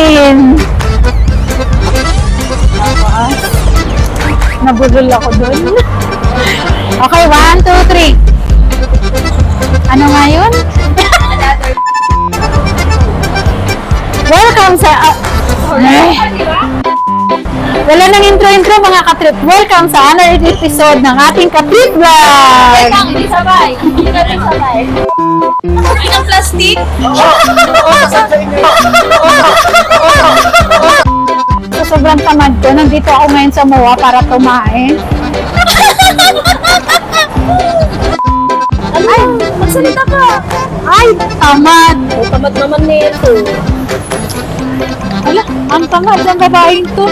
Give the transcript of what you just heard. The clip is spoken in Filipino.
Pauline. Nabulol ako dun. Okay, 1, 2, 3. Ano nga yun? Welcome sa... Wala nang intro-intro mga katrip. Welcome sa another episode ng ating katrip vlog. Hindi sabay. Hindi na rin sabay. Ay, ng plastic? So, sobrang tamad ko. Nandito ako ngayon sa MOA para tumain. Ay, magsalita ka. Ay, tamad. Ay, tamad naman nito. Ala, ang tamad ng babaeng to.